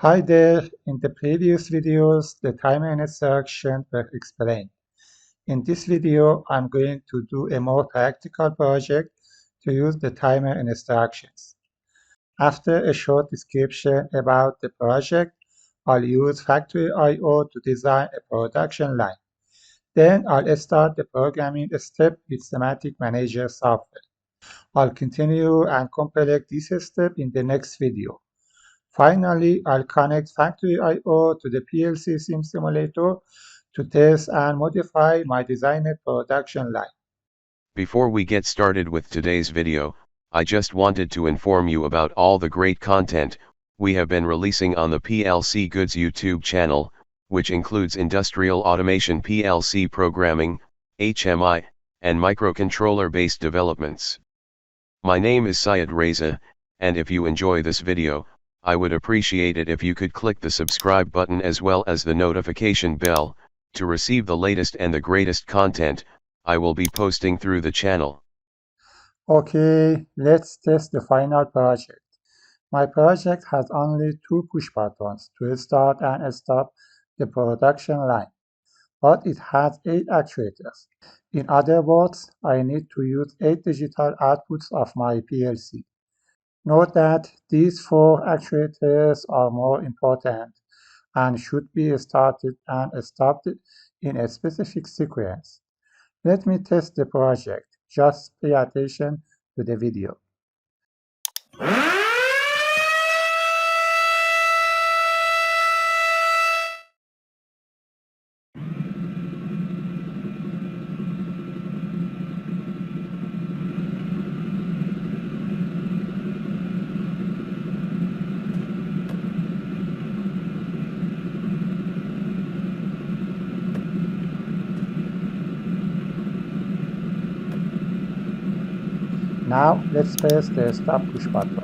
Hi there, in the previous videos, the timer and instruction were explained. In this video, I'm going to do a more practical project to use the timer and instructions. After a short description about the project, I'll use factory I/O to design a production line. Then I'll start the programming step with Simatic Manager software. I'll continue and complete this step in the next video. Finally, I'll connect factory I/O to the PLC sim simulator to test and modify my designed production line. Before we get started with today's video, I just wanted to inform you about all the great content we have been releasing on the PLC Goods YouTube channel, which includes industrial automation PLC programming, HMI, and microcontroller-based developments. My name is Syed Reza, and if you enjoy this video, I would appreciate it if you could click the subscribe button as well as the notification bell, to receive the latest and the greatest content I will be posting through the channel. Okay, let's test the final project. My project has only two push buttons to start and stop the production line, but it has 8 actuators. In other words, I need to use 8 digital outputs of my PLC. Note that these 4 actuators are more important and should be started and stopped in a specific sequence. Let me test the project. Just pay attention to the video. Now let's press the stop push button.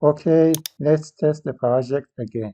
Okay, let's test the project again.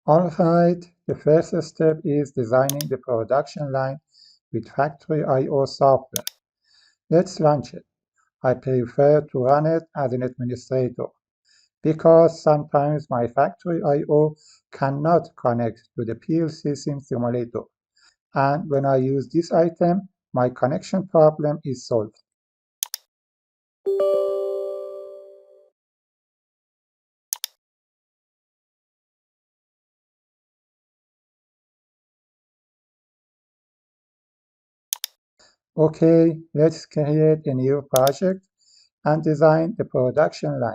Alright, the first step is designing the production line with factory I/O software. Let's launch it. I prefer to run it as an administrator because sometimes my factory I/O cannot connect to the PLC sim simulator. And when I use this item, my connection problem is solved. Okay, let's create a new project and design the production line.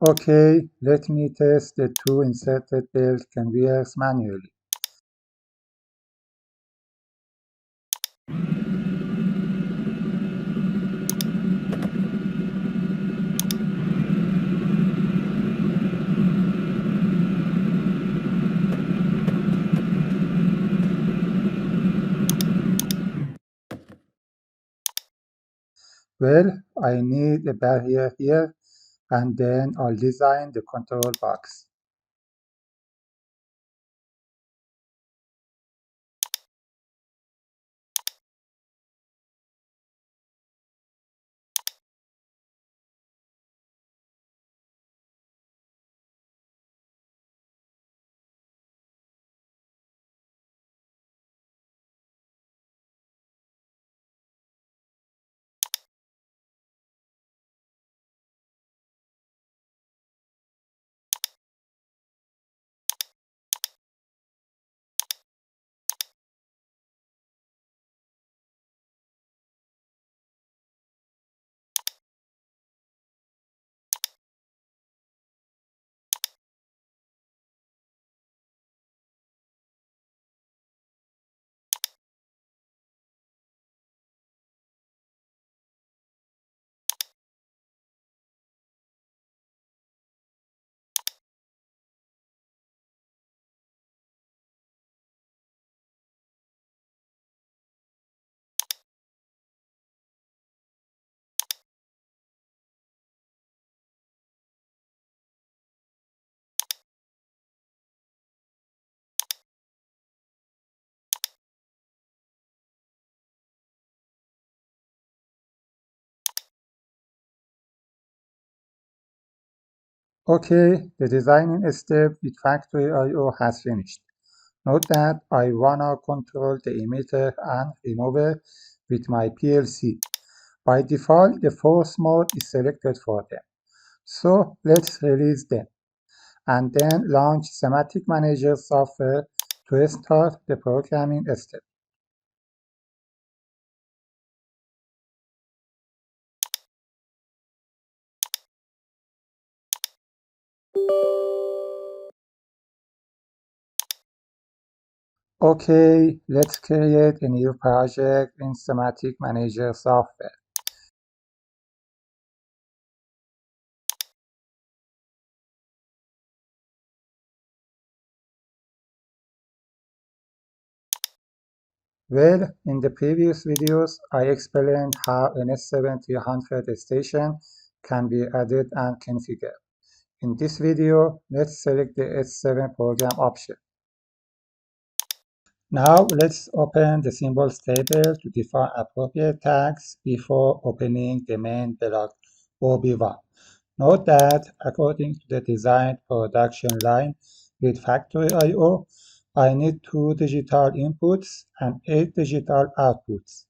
Okay, let me test the two inserted belt conveyors manually. Well, I need a barrier here, and then I'll design the control box. Okay, the designing step with factory I/O has finished. Note that I wanna control the emitter and remover with my PLC. By default, the force mode is selected for them. So let's release them and then launch Simatic Manager software to start the programming step. Okay, let's create a new project in Simatic Manager software. Well, in the previous videos, I explained how an S7 300 station can be added and configured. In this video, let's select the S7 program option. Now let's open the symbols table to define appropriate tags before opening the main block OB1. Note that according to the designed production line with factory I/O, I need 2 digital inputs and 8 digital outputs.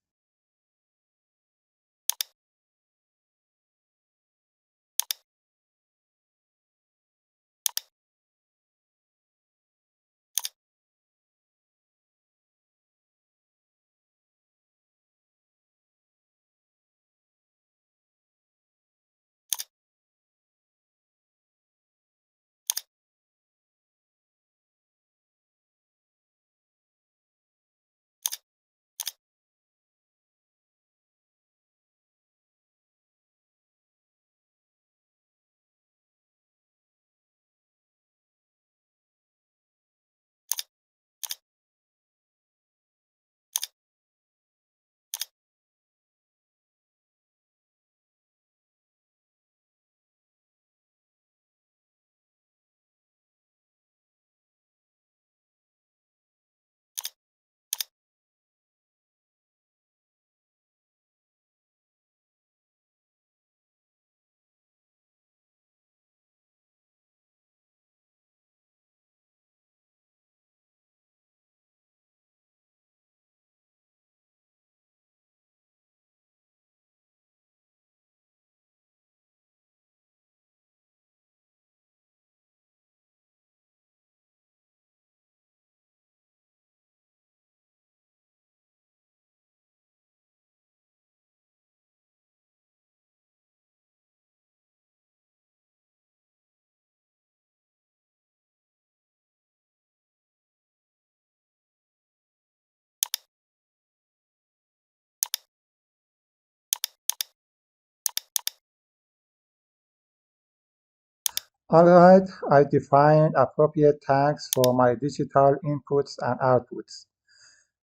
Alright, I defined appropriate tags for my digital inputs and outputs.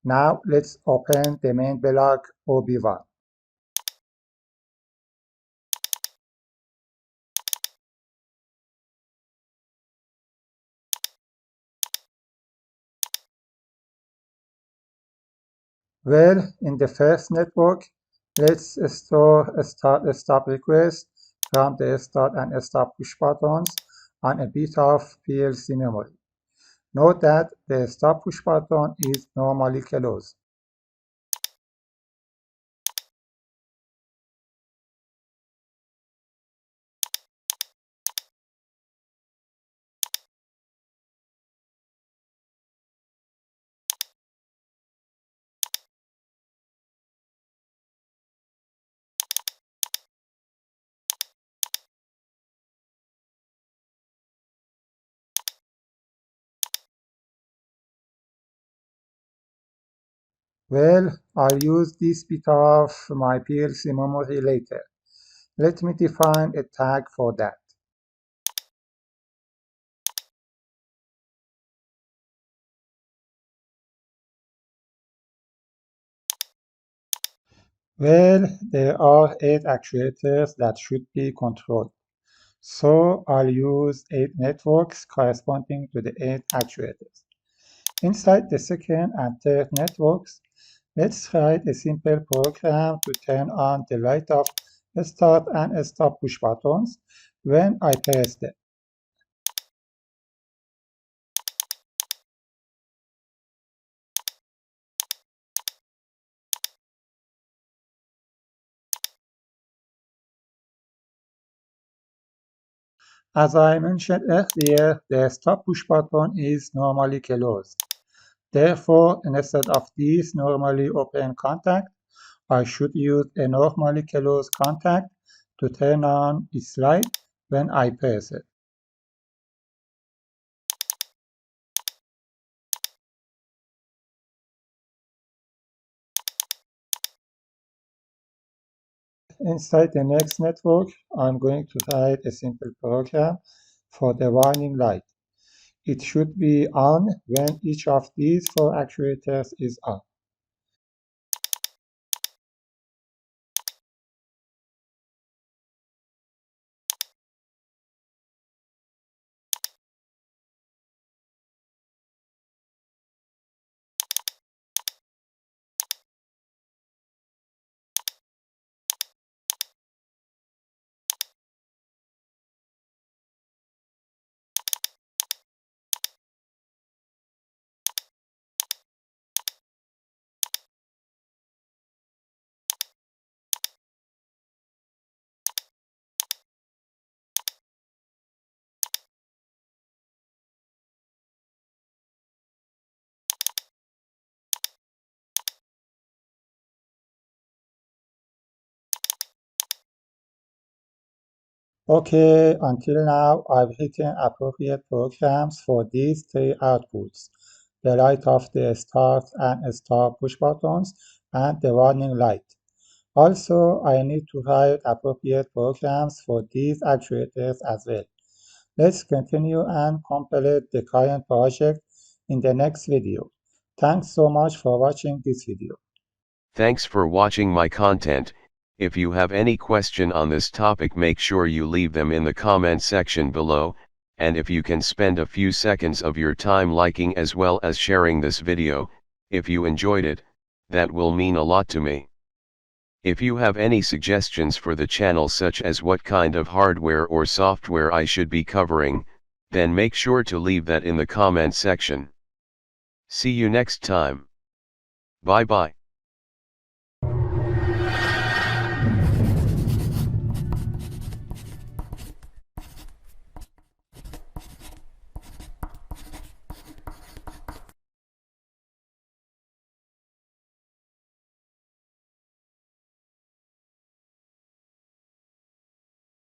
Now let's open the main block OB1. Well, in the first network, let's store a start request from the start and stop push buttons on a bit of PLC memory. Note that the stop push button is normally closed. Well, I'll use this bit of my PLC memory later. Let me define a tag for that. Well, there are 8 actuators that should be controlled. So I'll use 8 networks corresponding to the 8 actuators. Inside the second and third networks, let's write a simple program to turn on the light of start and stop push buttons when I press them. As I mentioned earlier, the stop push button is normally closed. Therefore, instead of this normally open contact, I should use a normally closed contact to turn on its light when I press it. Inside the next network, I'm going to write a simple program for the warning light. It should be on when each of these 4 actuators is on. Okay, until now I've written appropriate programs for these 3 outputs, the light of the start and stop push buttons and the warning light. Also, I need to write appropriate programs for these actuators as well. Let's continue and complete the current project in the next video. Thanks so much for watching this video. Thanks for watching my content. If you have any question on this topic, make sure you leave them in the comment section below, and if you can spend a few seconds of your time liking as well as sharing this video, if you enjoyed it, that will mean a lot to me. If you have any suggestions for the channel, such as what kind of hardware or software I should be covering, then make sure to leave that in the comment section. See you next time. Bye bye.